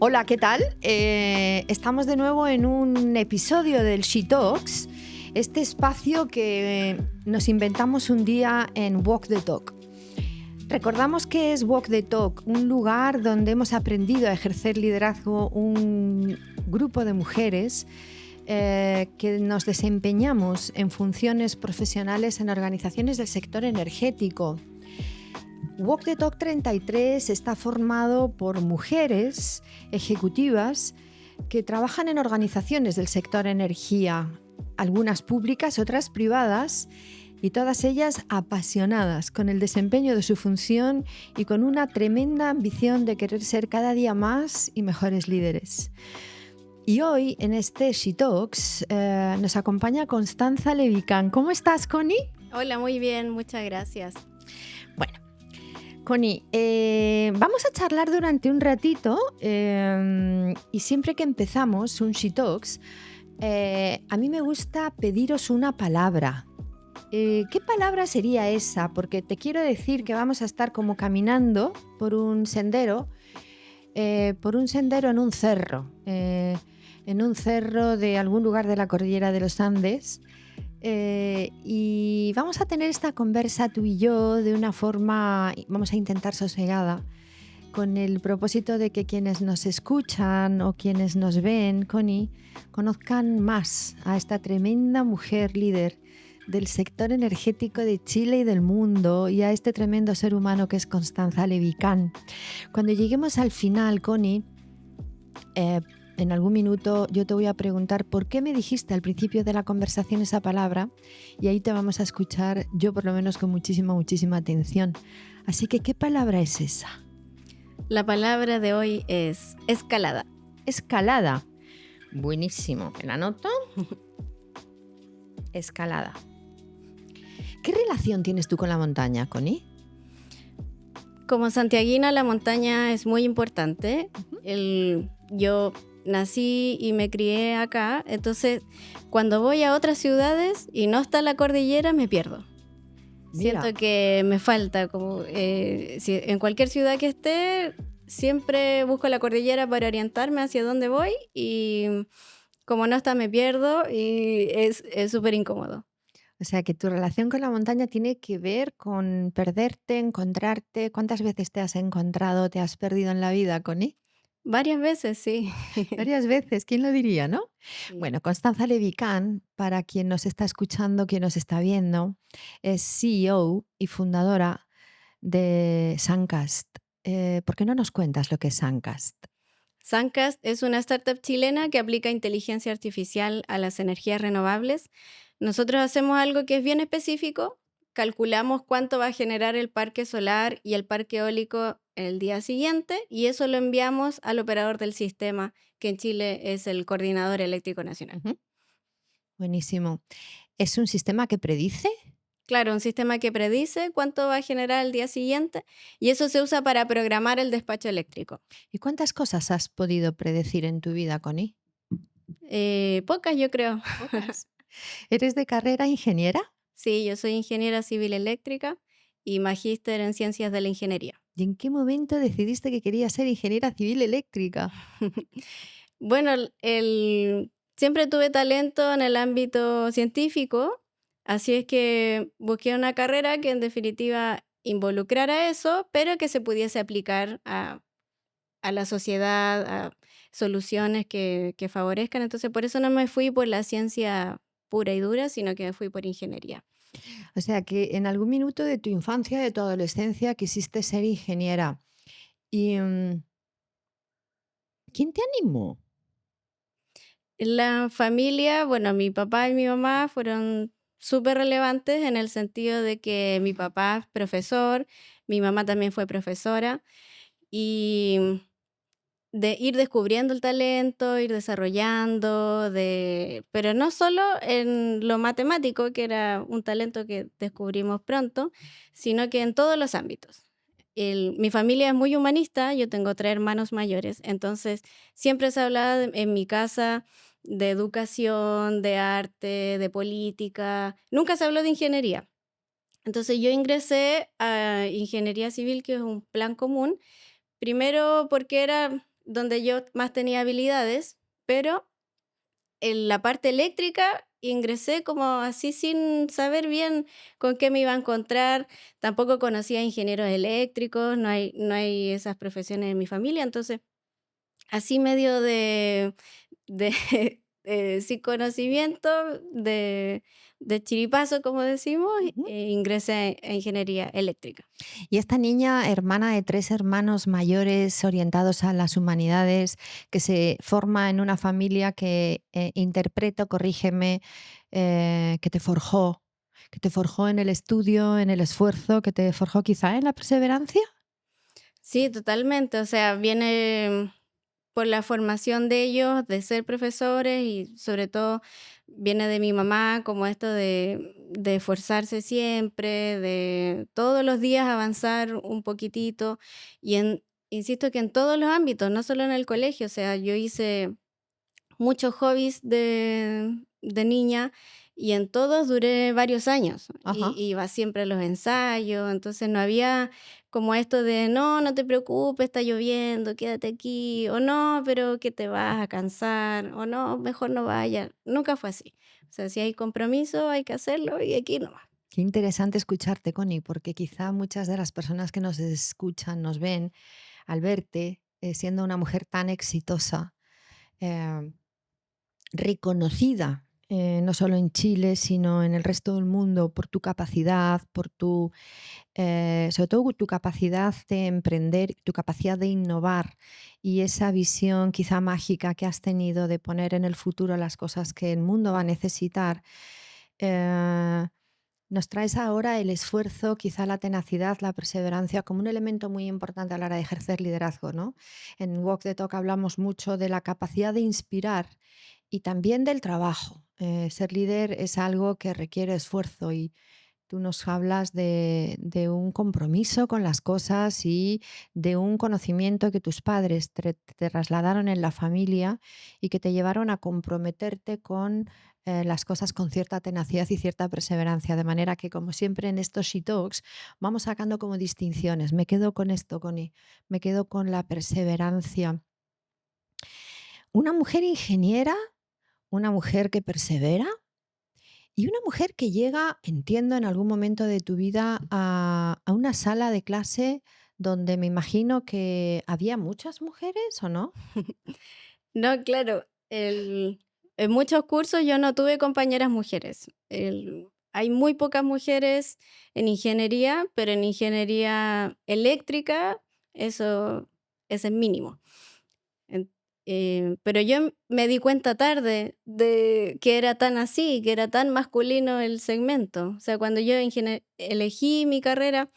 Hola, ¿qué tal? Estamos de nuevo en un episodio del She Talks, este espacio que nos inventamos un día en Walk the Talk. Recordamos que es Walk the Talk, un lugar donde hemos aprendido a ejercer liderazgo un grupo de mujeres que nos desempeñamos en funciones profesionales en organizaciones del sector energético. Walk the Talk 33 está formado por mujeres ejecutivas que trabajan en organizaciones del sector energía, algunas públicas, otras privadas, y todas ellas apasionadas con el desempeño de su función y con una tremenda ambición de querer ser cada día más y mejores líderes. Y hoy en este She Talks nos acompaña Constanza Levican. ¿Cómo estás, Connie? Hola, muy bien, muchas gracias. Bueno, Connie, vamos a charlar durante un ratito y siempre que empezamos un She Talks, a mí me gusta pediros una palabra. ¿Qué palabra sería esa? Porque te quiero decir que vamos a estar como caminando por un sendero en un cerro de algún lugar de la cordillera de los Andes. Y vamos a tener esta conversa tú y yo de una forma, vamos a intentar sosegada, con el propósito de que quienes nos escuchan o quienes nos ven, Connie, conozcan más a esta tremenda mujer líder del sector energético de Chile y del mundo, y a este tremendo ser humano que es Constanza Levican. Cuando lleguemos al final, Connie, en algún minuto yo te voy a preguntar por qué me dijiste al principio de la conversación esa palabra, y ahí te vamos a escuchar, yo por lo menos con muchísima atención. Así que, ¿qué palabra es esa? La palabra de hoy es escalada. Escalada. Buenísimo. ¿Me la anoto? Escalada. ¿Qué relación tienes tú con la montaña, Connie? Como santiaguina, la montaña es muy importante. Yo nací y me crié acá, entonces cuando voy a otras ciudades y no está la cordillera, me pierdo. Mira. Siento que me falta, en cualquier ciudad que esté, siempre busco la cordillera para orientarme hacia dónde voy, y como no está, me pierdo y es súper incómodo. O sea, que tu relación con la montaña tiene que ver con perderte, encontrarte. ¿Cuántas veces te has encontrado, te has perdido en la vida, Connie? Varias veces, sí. Varias veces, ¿quién lo diría, no? Sí. Bueno, Constanza Levican, para quien nos está escuchando, quien nos está viendo, es CEO y fundadora de Suncast. ¿Por qué no nos cuentas lo que es Suncast? Suncast es una startup chilena que aplica inteligencia artificial a las energías renovables. Nosotros hacemos algo que es bien específico. Calculamos cuánto va a generar el parque solar y el parque eólico el día siguiente, y eso lo enviamos al operador del sistema, que en Chile es el Coordinador Eléctrico Nacional. Ujú. Buenísimo. ¿Es un sistema que predice? Claro, un sistema que predice cuánto va a generar el día siguiente, y eso se usa para programar el despacho eléctrico. ¿Y cuántas cosas has podido predecir en tu vida, Connie? Pocas, yo creo. Pocas. ¿Eres de carrera ingeniera? Sí, yo soy ingeniera civil eléctrica y magíster en ciencias de la ingeniería. ¿Y en qué momento decidiste que querías ser ingeniera civil eléctrica? Bueno, siempre tuve talento en el ámbito científico, así es que busqué una carrera que en definitiva involucrara eso, pero que se pudiese aplicar a la sociedad, a soluciones que favorezcan. Entonces, por eso no me fui por la ciencia pura y dura, sino que me fui por ingeniería. O sea, que en algún minuto de tu infancia, de tu adolescencia, quisiste ser ingeniera. ¿Y quién te animó? La familia, bueno, mi papá y mi mamá fueron súper relevantes en el sentido de que mi papá es profesor, mi mamá también fue profesora, y de ir descubriendo el talento, ir desarrollando, pero no solo en lo matemático, que era un talento que descubrimos pronto, sino que en todos los ámbitos. Mi familia es muy humanista, yo tengo 3 hermanos mayores, entonces siempre se hablaba en mi casa de educación, de arte, de política, nunca se habló de ingeniería. Entonces yo ingresé a ingeniería civil, que es un plan común, primero porque era donde yo más tenía habilidades, pero en la parte eléctrica ingresé como así sin saber bien con qué me iba a encontrar. Tampoco conocía ingenieros eléctricos, no hay esas profesiones en mi familia, entonces así medio de sin conocimiento, de chiripazo, como decimos, Ujú. ingresé a ingeniería eléctrica. Y esta niña, hermana de tres hermanos mayores orientados a las humanidades, que se forma en una familia que interpreto, corrígeme, que te forjó en el estudio, en el esfuerzo, que te forjó quizá en la perseverancia. Sí, totalmente, o sea, viene por la formación de ellos, de ser profesores y sobre todo viene de mi mamá, como esto de esforzarse siempre, de todos los días avanzar un poquitito y insisto que en todos los ámbitos, no solo en el colegio, o sea, yo hice muchos hobbies de niña y en todos duré varios años y Ajá. iba siempre a los ensayos, entonces no había como esto de no, no te preocupes, está lloviendo, quédate aquí, o no, pero que te vas a cansar, o no, mejor no vayas. Nunca fue así. O sea, si hay compromiso, hay que hacerlo y aquí nomás. Qué interesante escucharte, Connie, porque quizá muchas de las personas que nos escuchan, nos ven, al verte, siendo una mujer tan exitosa, eh, reconocida, no solo en Chile, sino en el resto del mundo, por tu capacidad, por sobre todo tu capacidad de emprender, tu capacidad de innovar y esa visión quizá mágica que has tenido de poner en el futuro las cosas que el mundo va a necesitar. eh, Nos traes ahora el esfuerzo, quizá la tenacidad, la perseverancia como un elemento muy importante a la hora de ejercer liderazgo, ¿no? En Walk the Talk hablamos mucho de la capacidad de inspirar y también del trabajo. Ser líder es algo que requiere esfuerzo y tú nos hablas de un compromiso con las cosas y de un conocimiento que tus padres te trasladaron en la familia y que te llevaron a comprometerte con las cosas con cierta tenacidad y cierta perseverancia. De manera que, como siempre en estos She Talks, vamos sacando como distinciones. Me quedo con esto, Connie. Me quedo con la perseverancia. Una mujer ingeniera, una mujer que persevera y una mujer que llega, entiendo, en algún momento de tu vida a una sala de clase donde me imagino que había muchas mujeres, ¿o no? No, claro, en muchos cursos yo no tuve compañeras mujeres. Hay muy pocas mujeres en ingeniería, pero en ingeniería eléctrica eso es mínimo. En pero yo me di cuenta tarde de que era tan así, que era tan masculino el segmento. O sea, cuando yo elegí mi carrera,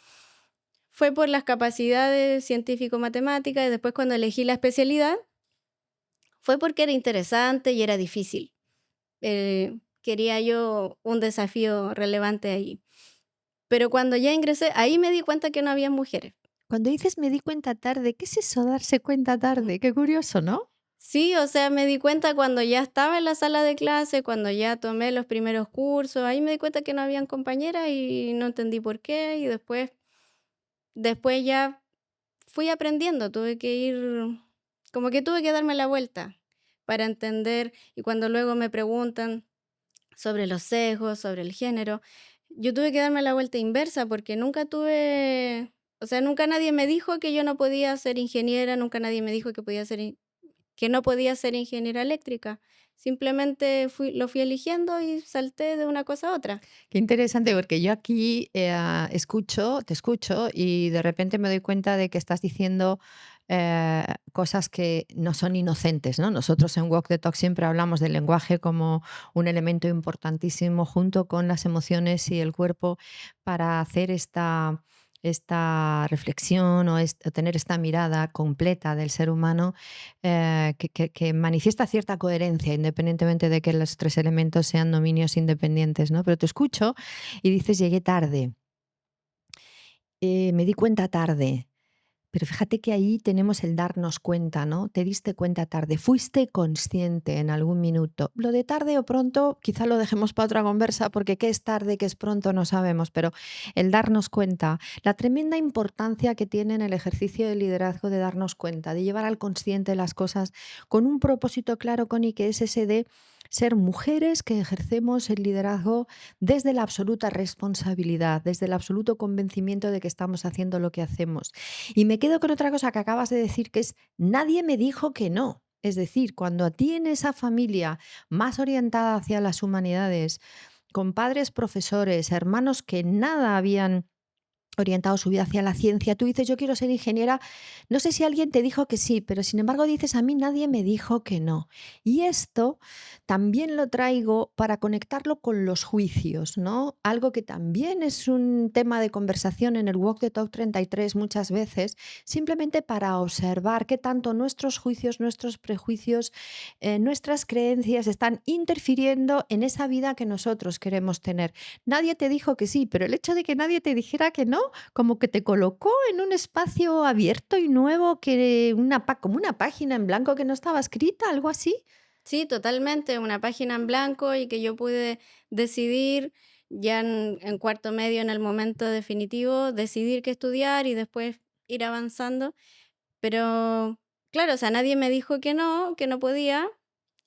fue por las capacidades científico-matemáticas, y después cuando elegí la especialidad, fue porque era interesante y era difícil. Quería yo un desafío relevante ahí. Pero cuando ya ingresé, ahí me di cuenta que no había mujeres. Cuando dices me di cuenta tarde, ¿qué es eso darse cuenta tarde? Qué curioso, ¿no? Sí, o sea, me di cuenta cuando ya estaba en la sala de clase, cuando ya tomé los primeros cursos, ahí me di cuenta que no habían compañeras y no entendí por qué, y después ya fui aprendiendo, tuve que ir, como que tuve que darme la vuelta para entender, y cuando luego me preguntan sobre los sesgos, sobre el género, yo tuve que darme la vuelta inversa porque nunca tuve, o sea, nunca nadie me dijo que yo no podía ser ingeniera, nunca nadie me dijo que que no podía ser ingeniera eléctrica. Simplemente lo fui eligiendo y salté de una cosa a otra. Qué interesante, porque yo aquí te escucho y de repente me doy cuenta de que estás diciendo cosas que no son inocentes, ¿no? Nosotros en Walk the Talk siempre hablamos del lenguaje como un elemento importantísimo junto con las emociones y el cuerpo para hacer esta reflexión o tener esta mirada completa del ser humano que manifiesta cierta coherencia, independientemente de que los tres elementos sean dominios independientes, ¿no? Pero te escucho y dices, llegué tarde, me di cuenta tarde, Pero fíjate que ahí tenemos el darnos cuenta, ¿no? Te diste cuenta tarde, fuiste consciente en algún minuto. Lo de tarde o pronto, quizá lo dejemos para otra conversa, porque qué es tarde, qué es pronto, no sabemos, pero el darnos cuenta, la tremenda importancia que tiene en el ejercicio del liderazgo de darnos cuenta, de llevar al consciente las cosas con un propósito claro, Connie, que es ese de ser mujeres que ejercemos el liderazgo desde la absoluta responsabilidad, desde el absoluto convencimiento de que estamos haciendo lo que hacemos. Y me quedo con otra cosa que acabas de decir, que es nadie me dijo que no. Es decir, cuando a ti en esa familia más orientada hacia las humanidades, con padres profesores, hermanos que nada habían orientado su vida hacia la ciencia, tú dices yo quiero ser ingeniera, no sé si alguien te dijo que sí, pero sin embargo dices a mí nadie me dijo que no. Y esto también lo traigo para conectarlo con los juicios, ¿no? Algo que también es un tema de conversación en el Walk the Talk 33 muchas veces, simplemente para observar qué tanto nuestros juicios, nuestros prejuicios, nuestras creencias están interfiriendo en esa vida que nosotros queremos tener. Nadie te dijo que sí, pero el hecho de que nadie te dijera que no, como que te colocó en un espacio abierto y nuevo, que como una página en blanco que no estaba escrita, algo así. Sí, totalmente, una página en blanco y que yo pude decidir ya en cuarto medio, en el momento definitivo, decidir qué estudiar y después ir avanzando. Pero claro, o sea, nadie me dijo que no podía,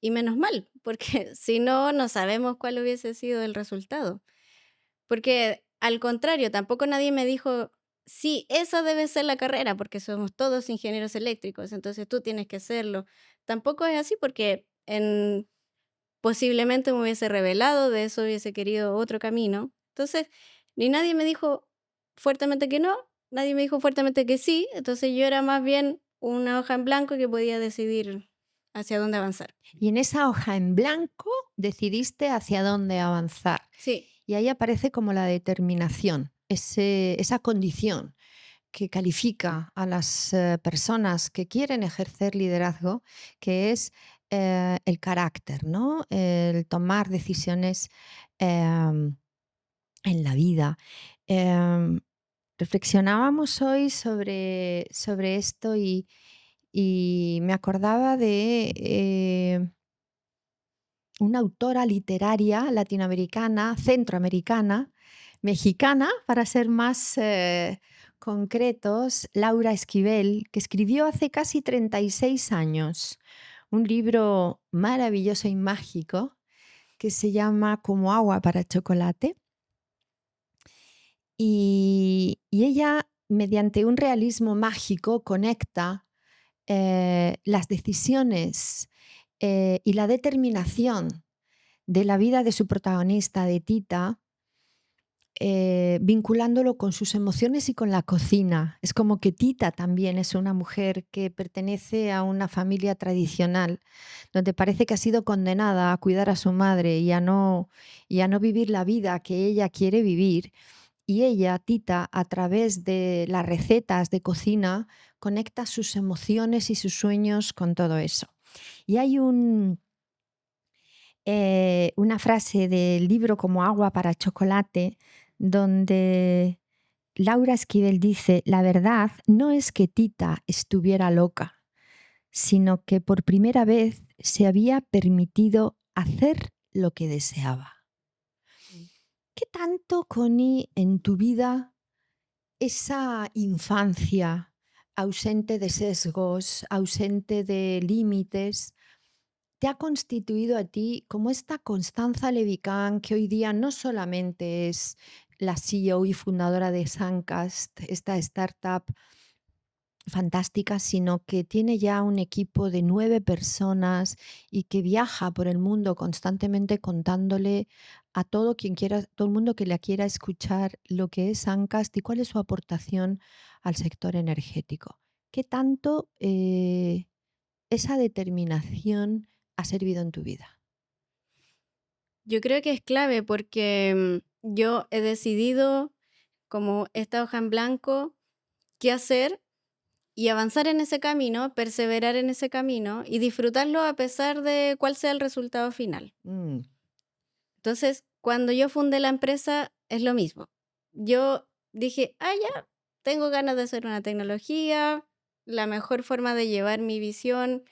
y menos mal, porque si no, no sabemos cuál hubiese sido el resultado. Porque al contrario, tampoco nadie me dijo, sí, esa debe ser la carrera, porque somos todos ingenieros eléctricos, entonces tú tienes que hacerlo. Tampoco es así porque posiblemente me hubiese revelado de eso, hubiese querido otro camino. Entonces, ni nadie me dijo fuertemente que no, nadie me dijo fuertemente que sí, entonces yo era más bien una hoja en blanco que podía decidir hacia dónde avanzar. Y en esa hoja en blanco decidiste hacia dónde avanzar. Sí, Y ahí aparece como la determinación, esa condición que califica a las personas que quieren ejercer liderazgo, que es el carácter, ¿no? El tomar decisiones en la vida. Em, Reflexionábamos hoy sobre esto y me acordaba de una autora literaria latinoamericana, centroamericana, mexicana, para ser más concretos, Laura Esquivel, que escribió hace casi 36 años un libro maravilloso y mágico que se llama Como agua para chocolate. Y ella, mediante un realismo mágico, conecta las decisiones y la determinación de la vida de su protagonista, de Tita, vinculándolo con sus emociones y con la cocina. Es como que Tita también es una mujer que pertenece a una familia tradicional, donde parece que ha sido condenada a cuidar a su madre y a no vivir la vida que ella quiere vivir. Y ella, Tita, a través de las recetas de cocina, conecta sus emociones y sus sueños con todo eso. Y hay una frase del libro Como agua para chocolate, donde Laura Esquivel dice, la verdad no es que Tita estuviera loca, sino que por primera vez se había permitido hacer lo que deseaba. ¿Qué tanto, Connie, en tu vida esa infancia ausente de sesgos, ausente de límites, te ha constituido a ti como esta Constanza Levicán, que hoy día no solamente es la CEO y fundadora de Suncast, esta startup fantástica, sino que tiene ya un equipo de 9 personas y que viaja por el mundo constantemente contándole a todo quien quiera, todo el mundo que la quiera escuchar lo que es Suncast y cuál es su aportación al sector energético. ¿Qué tanto esa determinación ha servido en tu vida? yo creo que es clave porque yo he decidido como esta hoja en blanco qué hacer y avanzar en ese camino, perseverar en ese camino y disfrutarlo a pesar de cuál sea el resultado final. Mm, Entonces, cuando yo fundé la empresa, es lo mismo. Yo dije, ah, ya, tengo ganas de hacer una tecnología, la mejor forma de llevar mi visión,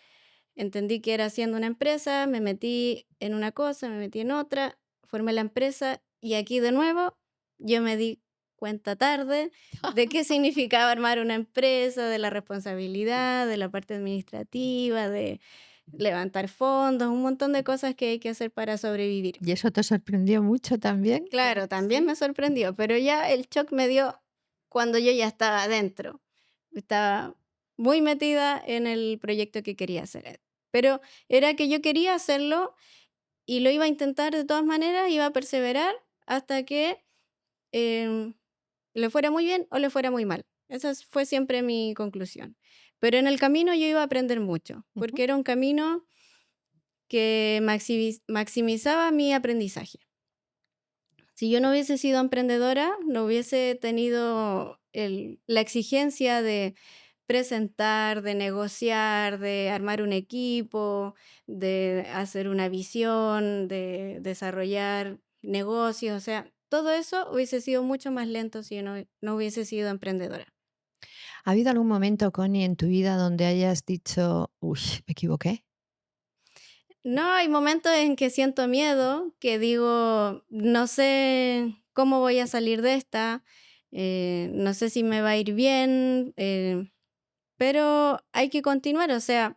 entendí que era haciendo una empresa, me metí en una cosa, me metí en otra, formé la empresa y aquí de nuevo yo me di cuenta tarde de qué significaba armar una empresa, de la responsabilidad, de la parte administrativa, de levantar fondos, un montón de cosas que hay que hacer para sobrevivir. ¿Y eso te sorprendió mucho también? Claro, también Sí. me sorprendió, pero ya el shock me dio cuando yo ya estaba adentro. Estaba muy metida en el proyecto que quería hacer. Pero era que yo quería hacerlo y lo iba a intentar de todas maneras, iba a perseverar hasta que em, le fuera muy bien o le fuera muy mal. Fue siempre mi conclusión. Pero en el camino yo iba a aprender mucho, Ujú. porque era un camino que maximizaba mi aprendizaje. Si yo no hubiese sido emprendedora, no hubiese tenido la exigencia de presentar, de negociar, de armar un equipo, de hacer una visión, de desarrollar negocios, o sea, todo eso hubiese sido mucho más lento si yo no hubiese sido emprendedora. ¿Ha habido algún momento, Connie, en tu vida donde hayas dicho, uy, me equivoqué? No, hay momentos en que siento miedo, que digo, no sé cómo voy a salir de esta, no sé si me va a ir bien, pero hay que continuar. O sea,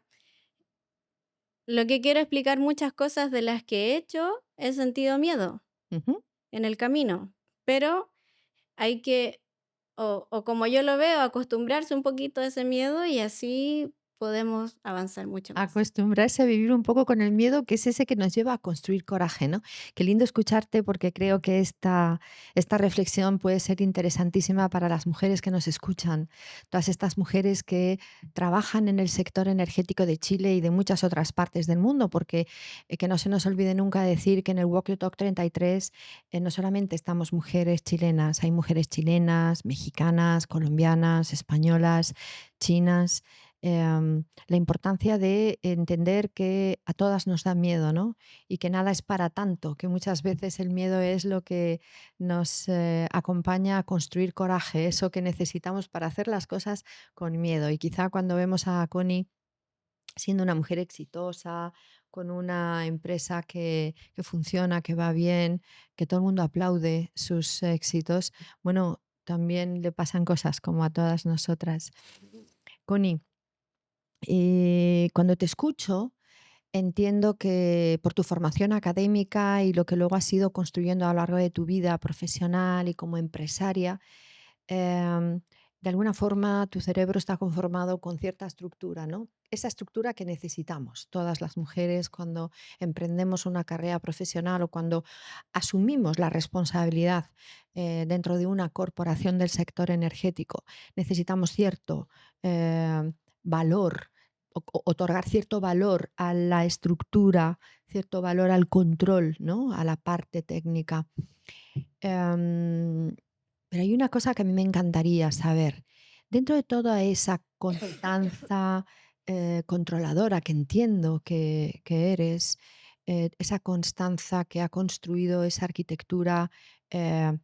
lo que quiero explicar, muchas cosas de las que he hecho, he sentido miedo Ujú. en el camino, pero hay que, o como yo lo veo, acostumbrarse un poquito a ese miedo y así podemos avanzar mucho más. Acostumbrarse a vivir un poco con el miedo, que es ese que nos lleva a construir coraje, ¿no? Qué lindo escucharte porque creo que esta reflexión puede ser interesantísima para las mujeres que nos escuchan, todas estas mujeres que trabajan en el sector energético de Chile y de muchas otras partes del mundo, porque que no se nos olvide nunca decir que en el Walk Your Talk 33 no solamente estamos mujeres chilenas, hay mujeres chilenas, mexicanas, colombianas, españolas, chinas. La importancia de entender que a todas nos da miedo, ¿no? Y que nada es para tanto, que muchas veces el miedo es lo que nos acompaña a construir coraje, eso que necesitamos para hacer las cosas con miedo. Y quizá cuando vemos a Connie siendo una mujer exitosa, con una empresa que funciona, que va bien, que todo el mundo aplaude sus éxitos, bueno, también le pasan cosas como a todas nosotras. Connie, cuando te escucho, entiendo que por tu formación académica y lo que luego has ido construyendo a lo largo de tu vida profesional y como empresaria, em, de alguna forma tu cerebro está conformado con cierta estructura, ¿no? Esa estructura que necesitamos todas las mujeres cuando emprendemos una carrera profesional o cuando asumimos la responsabilidad dentro de una corporación del sector energético. Necesitamos cierto valor, otorgar cierto valor a la estructura, cierto valor al control, ¿no? A la parte técnica. Em, pero hay una cosa que a mí me encantaría saber. Dentro de toda esa constanza controladora que entiendo que eres, esa constanza que ha construido esa arquitectura eh,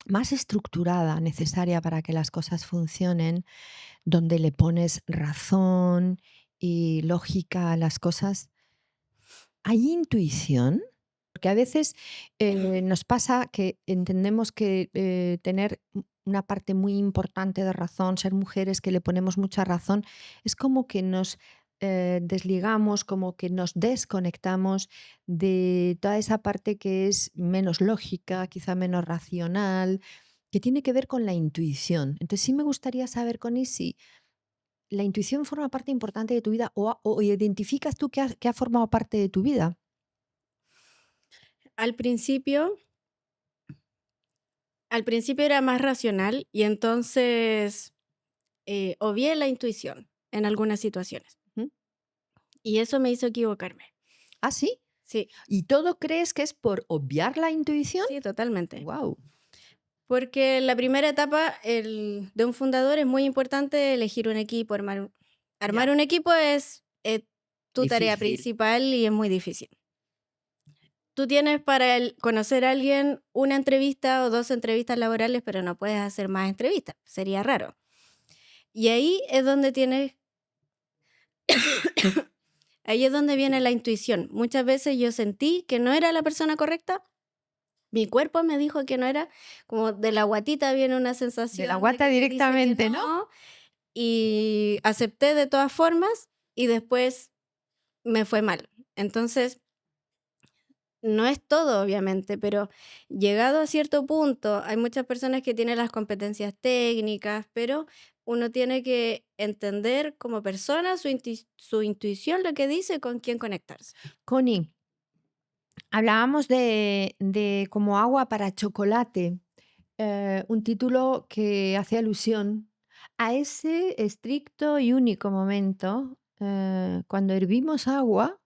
más estructurada, necesaria para que las cosas funcionen, donde le pones razón y lógica a las cosas, ¿hay intuición? Porque a veces nos pasa que entendemos que tener una parte muy importante de razón, ser mujeres que le ponemos mucha razón, es como que nos desligamos, como que nos desconectamos de toda esa parte que es menos lógica, quizá menos racional, que tiene que ver con la intuición. Entonces sí me gustaría saber, Connie, si la intuición forma parte importante de tu vida o identificas tú que ha formado parte de tu vida. Al principio, al principio era más racional y entonces obvié la intuición en algunas situaciones ¿Mm? y eso me hizo equivocarme. ¿Ah, sí? Sí, ¿Y todo crees que es por obviar la intuición? sí, totalmente. Wow. Porque la primera etapa de un fundador es muy importante elegir un equipo, armar Ya. un equipo es tu tarea Difícil. principal y es muy difícil. tú tienes para conocer a alguien una entrevista o 2 entrevistas laborales, pero no puedes hacer más entrevistas, sería raro. Y ahí es donde viene la intuición. Muchas veces yo sentí que no era la persona correcta, mi cuerpo me dijo que no era, como de la guatita viene una sensación De la de guata que te dice que directamente, ¿no? no, y acepté de todas formas y después me fue mal. Entonces, no es todo, obviamente, pero llegado a cierto punto, hay muchas personas que tienen las competencias técnicas, pero uno tiene que entender como persona su intuición, lo que dice, con quién conectarse. Connie, hablábamos de como agua para chocolate, un título que hace alusión a ese estricto y único momento cuando hervimos agua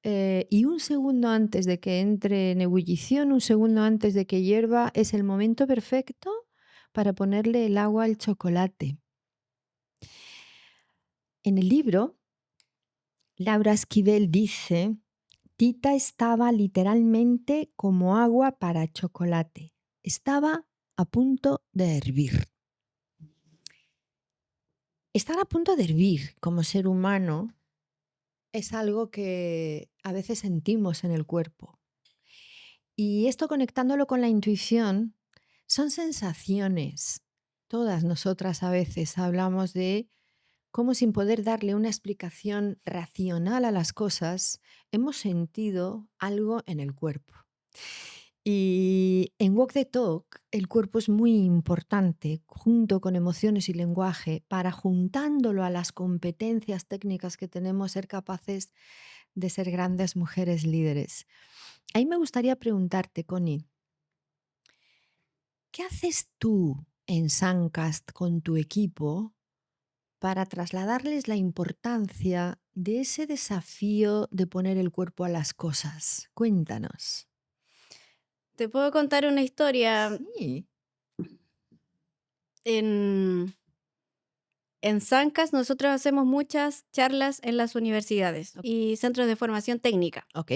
y un segundo antes de que entre en ebullición, un segundo antes de que hierva, es el momento perfecto para ponerle el agua al chocolate. En el libro, Laura Esquivel dice: Tita estaba literalmente como agua para chocolate. Estaba a punto de hervir. Estar a punto de hervir como ser humano es algo que a veces sentimos en el cuerpo. Y esto, conectándolo con la intuición, son sensaciones. Todas nosotras a veces hablamos de cómo, sin poder darle una explicación racional a las cosas, hemos sentido algo en el cuerpo. Y en Walk the Talk el cuerpo es muy importante, junto con emociones y lenguaje, para, juntándolo a las competencias técnicas que tenemos, ser capaces de ser grandes mujeres líderes. Ahí me gustaría preguntarte, Connie, ¿qué haces tú en Suncast con tu equipo para trasladarles la importancia de ese desafío de poner el cuerpo a las cosas? Cuéntanos. Te puedo contar una historia. Sí. En Sancas nosotros hacemos muchas charlas en las universidades y centros de formación técnica. Ok.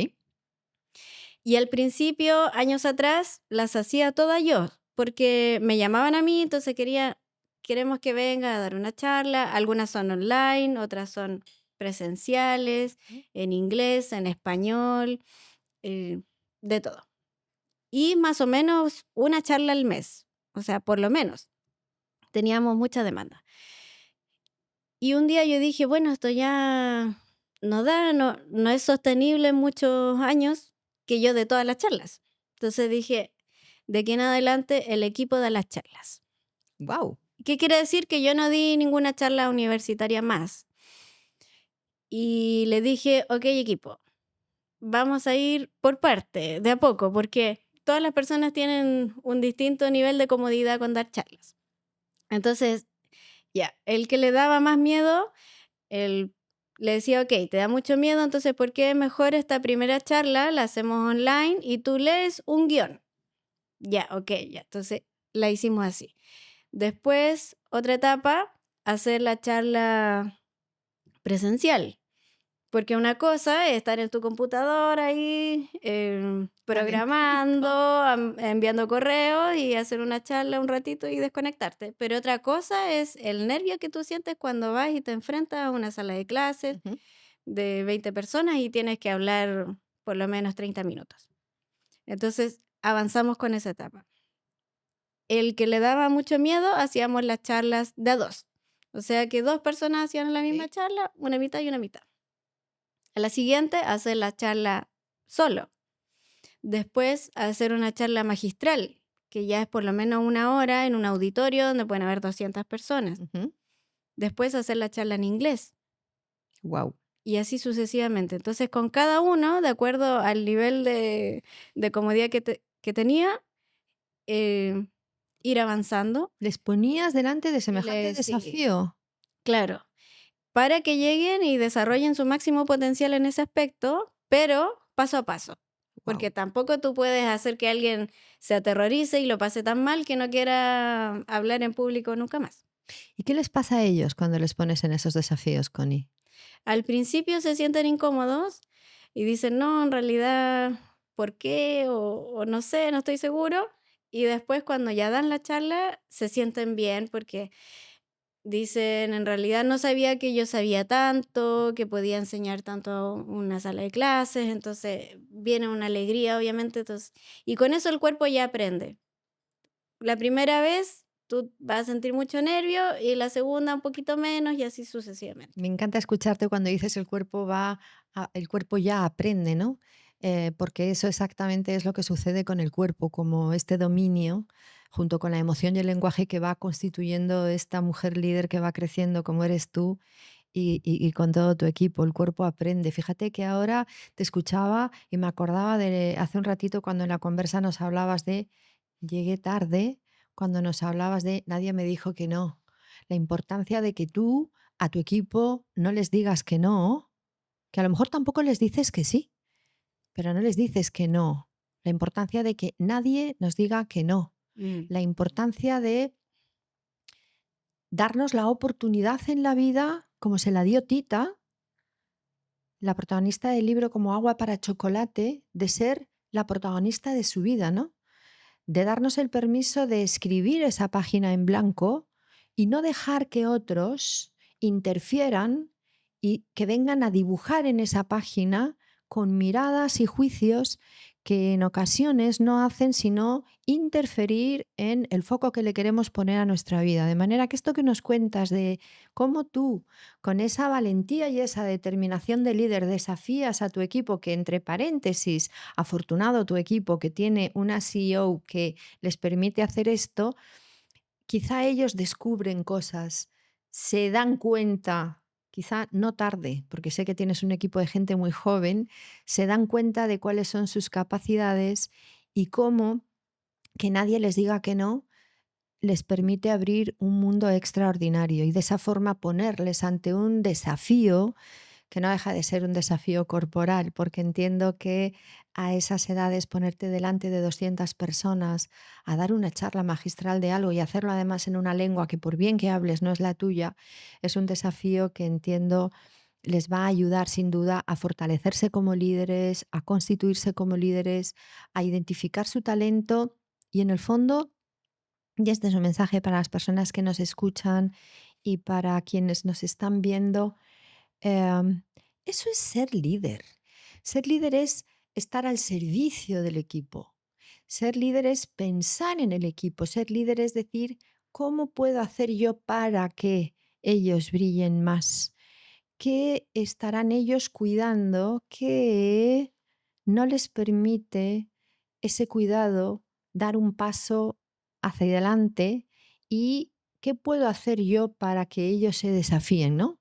Y al principio, años atrás, las hacía todas yo, porque me llamaban a mí, entonces queremos que venga a dar una charla. Algunas son online, otras son presenciales, en inglés, en español, de todo. Y más o menos una charla al mes, o sea, por lo menos. Teníamos mucha demanda. Y un día yo dije, bueno, esto ya no da, no es sostenible en muchos años que yo dé todas las charlas. Entonces dije, de aquí en adelante el equipo da las charlas. Wow. ¿Qué quiere decir? Que yo no di ninguna charla universitaria más. Y le dije, ok, equipo, vamos a ir por parte, de a poco, porque todas las personas tienen un distinto nivel de comodidad con dar charlas. Entonces, ya, el que le daba más miedo, le decía, ok, te da mucho miedo, entonces, ¿por qué mejor esta primera charla la hacemos online y tú lees un guión? Ya, ok, ya, entonces la hicimos así. Después, otra etapa, hacer la charla presencial. Porque una cosa es estar en tu computadora ahí programando, enviando correos y hacer una charla un ratito y desconectarte. Pero otra cosa es el nervio que tú sientes cuando vas y te enfrentas a una sala de clases de 20 personas y tienes que hablar por lo menos 30 minutos. Entonces avanzamos con esa etapa. El que le daba mucho miedo, hacíamos las charlas de a 2. O sea que 2 personas hacían la misma charla, una mitad y una mitad. A la siguiente, hacer la charla solo. Después, hacer una charla magistral, que ya es por lo menos 1 hora en un auditorio donde pueden haber 200 personas. Después, hacer la charla en inglés. Wow. Y así sucesivamente. Entonces, con cada uno, de acuerdo al nivel de comodidad que tenía, ir avanzando. ¿Les ponías delante de semejante desafío? Claro. Para que lleguen y desarrollen su máximo potencial en ese aspecto, pero paso a paso. Porque tampoco tú puedes hacer que alguien se aterrorice y lo pase tan mal que no quiera hablar en público nunca más. ¿Y qué les pasa a ellos cuando les pones en esos desafíos, Connie? Al principio se sienten incómodos y dicen, no, en realidad por qué o no sé, no estoy seguro. Y después cuando ya dan la charla se sienten bien porque dicen, en realidad no sabía que yo sabía tanto, que podía enseñar tanto a una sala de clases, entonces viene una alegría, obviamente, entonces, y con eso el cuerpo ya aprende. La primera vez tú vas a sentir mucho nervio y la segunda un poquito menos y así sucesivamente. Me encanta escucharte cuando dices el cuerpo ya aprende, ¿no? Porque eso exactamente es lo que sucede con el cuerpo, como este dominio, junto con la emoción y el lenguaje que va constituyendo esta mujer líder que va creciendo como eres tú y con todo tu equipo. El cuerpo aprende. Fíjate que ahora te escuchaba y me acordaba de hace un ratito cuando en la conversa nos hablabas de llegué tarde, cuando nos hablabas de nadie me dijo que no. La importancia de que tú a tu equipo no les digas que no, que a lo mejor tampoco les dices que sí, pero no les dices que no. La importancia de que nadie nos diga que no. Mm. La importancia de darnos la oportunidad en la vida, como se la dio Tita, la protagonista del libro como agua para chocolate, de ser la protagonista de su vida, ¿no? De darnos el permiso de escribir esa página en blanco y no dejar que otros interfieran y que vengan a dibujar en esa página con miradas y juicios que en ocasiones no hacen sino interferir en el foco que le queremos poner a nuestra vida. De manera que esto que nos cuentas de cómo tú, con esa valentía y esa determinación de líder, desafías a tu equipo, que entre paréntesis, afortunado tu equipo que tiene una CEO que les permite hacer esto, quizá ellos descubren cosas, se dan cuenta, quizá no tarde, porque sé que tienes un equipo de gente muy joven, se dan cuenta de cuáles son sus capacidades y cómo que nadie les diga que no les permite abrir un mundo extraordinario y de esa forma ponerles ante un desafío que no deja de ser un desafío corporal, porque entiendo que a esas edades ponerte delante de 200 personas a dar una charla magistral de algo y hacerlo además en una lengua que por bien que hables no es la tuya, es un desafío que entiendo les va a ayudar sin duda a fortalecerse como líderes, a constituirse como líderes, a identificar su talento y en el fondo, y este es un mensaje para las personas que nos escuchan y para quienes nos están viendo, Em, eso es ser líder. Ser líder es estar al servicio del equipo. Ser líder es pensar en el equipo. Ser líder es decir, ¿cómo puedo hacer yo para que ellos brillen más? ¿Qué estarán ellos cuidando que no les permite ese cuidado dar un paso hacia adelante? ¿Y qué puedo hacer yo para que ellos se desafíen, ¿no?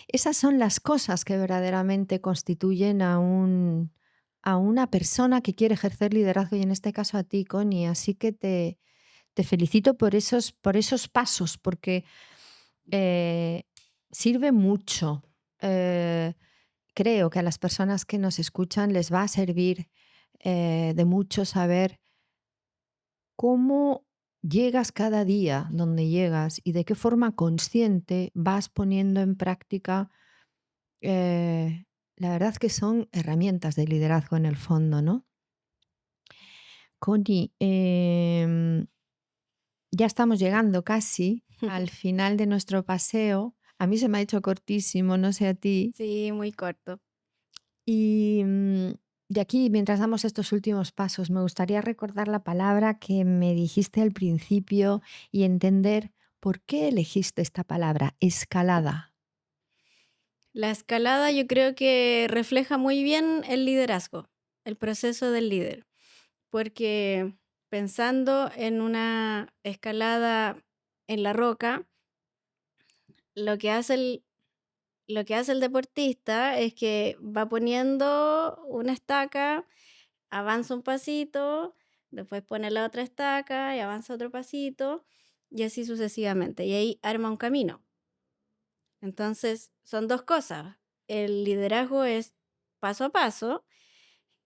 Esas son las cosas que verdaderamente constituyen a una persona que quiere ejercer liderazgo y en este caso a ti, Connie. Así que te felicito por esos pasos, porque eh, sirve mucho. Eh, Creo que a las personas que nos escuchan les va a servir de mucho saber cómo llegas cada día donde llegas y de qué forma consciente vas poniendo en práctica la verdad que son herramientas de liderazgo en el fondo, ¿no? Connie, ya estamos llegando casi al final de nuestro paseo. A mí se me ha hecho cortísimo, no sé a ti. Sí, muy corto. Y de aquí, mientras damos estos últimos pasos, me gustaría recordar la palabra que me dijiste al principio y entender por qué elegiste esta palabra, escalada. La escalada yo creo que refleja muy bien el liderazgo, el proceso del líder, porque pensando en una escalada en la roca, lo que hace lo que hace el deportista es que va poniendo una estaca, avanza un pasito, después pone la otra estaca y avanza otro pasito, y así sucesivamente. Y ahí arma un camino. Entonces, son dos cosas. El liderazgo es paso a paso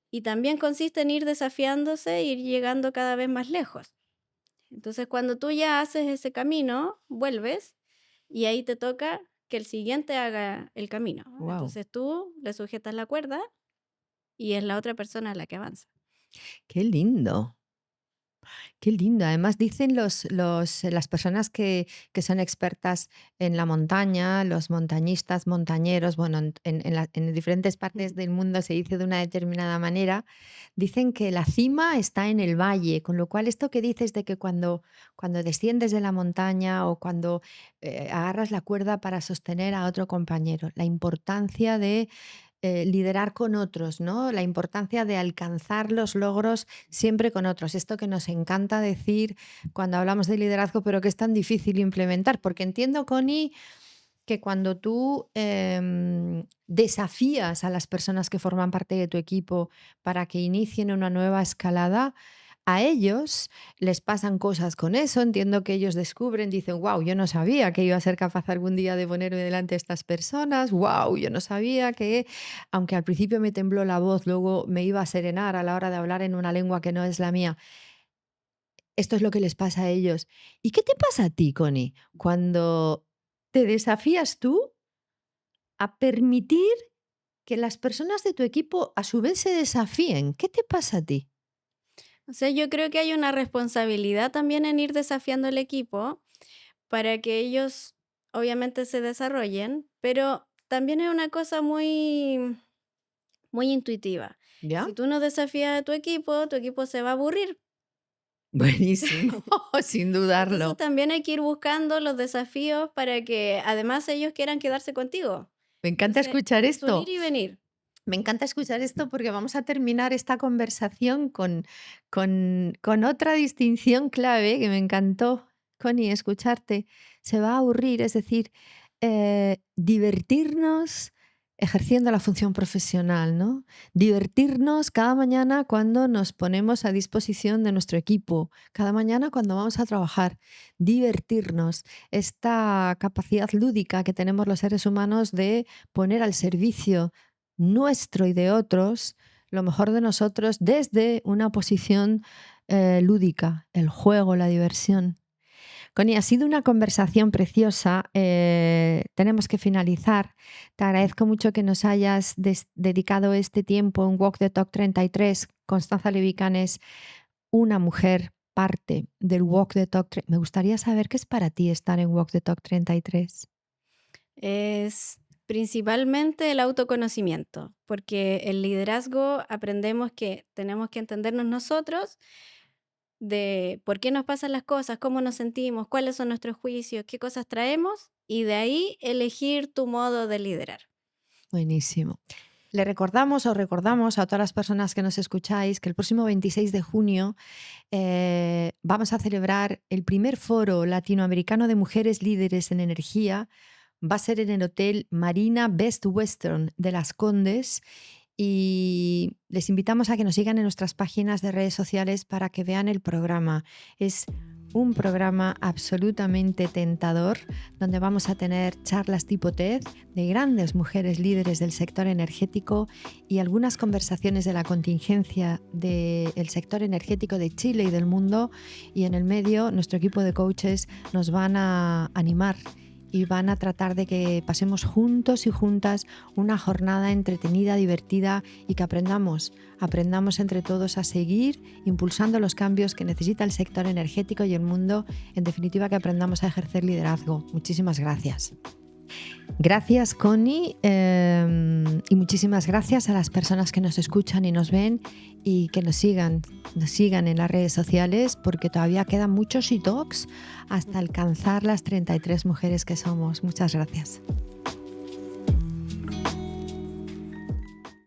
y también consiste en ir desafiándose e ir llegando cada vez más lejos. Entonces, cuando tú ya haces ese camino, vuelves y ahí te toca que el siguiente haga el camino. Wow. Entonces tú le sujetas la cuerda y es la otra persona la que avanza. Qué lindo. Qué lindo. Además, dicen las personas que son expertas en la montaña, los montañistas, montañeros, bueno, en diferentes partes del mundo se dice de una determinada manera, dicen que la cima está en el valle, con lo cual esto que dices de que cuando desciendes de la montaña o cuando agarras la cuerda para sostener a otro compañero, la importancia de liderar con otros, ¿no? La importancia de alcanzar los logros siempre con otros. Esto que nos encanta decir cuando hablamos de liderazgo, pero que es tan difícil implementar, porque entiendo, Connie, que cuando tú desafías a las personas que forman parte de tu equipo para que inicien una nueva escalada, a ellos les pasan cosas con eso. Entiendo que ellos descubren, dicen, wow, yo no sabía que iba a ser capaz algún día de ponerme delante de estas personas, wow, yo no sabía que, aunque al principio me tembló la voz, luego me iba a serenar a la hora de hablar en una lengua que no es la mía. Esto es lo que les pasa a ellos. ¿Y qué te pasa a ti, Connie, cuando te desafías tú a permitir que las personas de tu equipo a su vez se desafíen? ¿Qué te pasa a ti? O sea, yo creo que hay una responsabilidad también en ir desafiando el equipo para que ellos obviamente se desarrollen, pero también es una cosa muy intuitiva. ¿Ya? Si tú no desafías a tu equipo se va a aburrir. Buenísimo, sin Entonces dudarlo. también hay que ir buscando los desafíos para que además ellos quieran quedarse contigo. Me encanta Entonces, escuchar es un ir esto. y venir. Me encanta escuchar esto porque vamos a terminar esta conversación con otra distinción clave que me encantó, Connie, escucharte. Se va a aburrir, es decir, divertirnos ejerciendo la función profesional, ¿no? Divertirnos cada mañana cuando nos ponemos a disposición de nuestro equipo, cada mañana cuando vamos a trabajar, divertirnos, esta capacidad lúdica que tenemos los seres humanos de poner al servicio nuestro y de otros lo mejor de nosotros desde una posición lúdica, el juego, la diversión. Connie, ha sido una conversación preciosa. Tenemos que finalizar. Te agradezco mucho que nos hayas dedicado este tiempo en Walk the Talk 33. Constanza Levican es una mujer parte del Walk the Talk. Me gustaría saber qué es para ti estar en Walk the Talk 33. Es principalmente el autoconocimiento, porque el liderazgo aprendemos que tenemos que entendernos nosotros de por qué nos pasan las cosas, cómo nos sentimos, cuáles son nuestros juicios, qué cosas traemos y de ahí elegir tu modo de liderar. Buenísimo. Le recordamos o recordamos a todas las personas que nos escucháis que el próximo 26 de junio vamos a celebrar el primer foro latinoamericano de mujeres líderes en energía. Va a ser en el Hotel Marina Best Western de Las Condes y les invitamos a que nos sigan en nuestras páginas de redes sociales para que vean el programa. Es un programa absolutamente tentador donde vamos a tener charlas tipo TED de grandes mujeres líderes del sector energético y algunas conversaciones de la contingencia del sector energético de Chile y del mundo, y en el medio nuestro equipo de coaches nos van a animar y van a tratar de que pasemos juntos y juntas una jornada entretenida, divertida y que aprendamos entre todos a seguir impulsando los cambios que necesita el sector energético y el mundo. En definitiva, que aprendamos a ejercer liderazgo. Muchísimas gracias. Gracias, Connie, y muchísimas gracias a las personas que nos escuchan y nos ven y que nos sigan en las redes sociales, porque todavía quedan muchos e-talks hasta alcanzar las 33 mujeres que somos. Muchas gracias.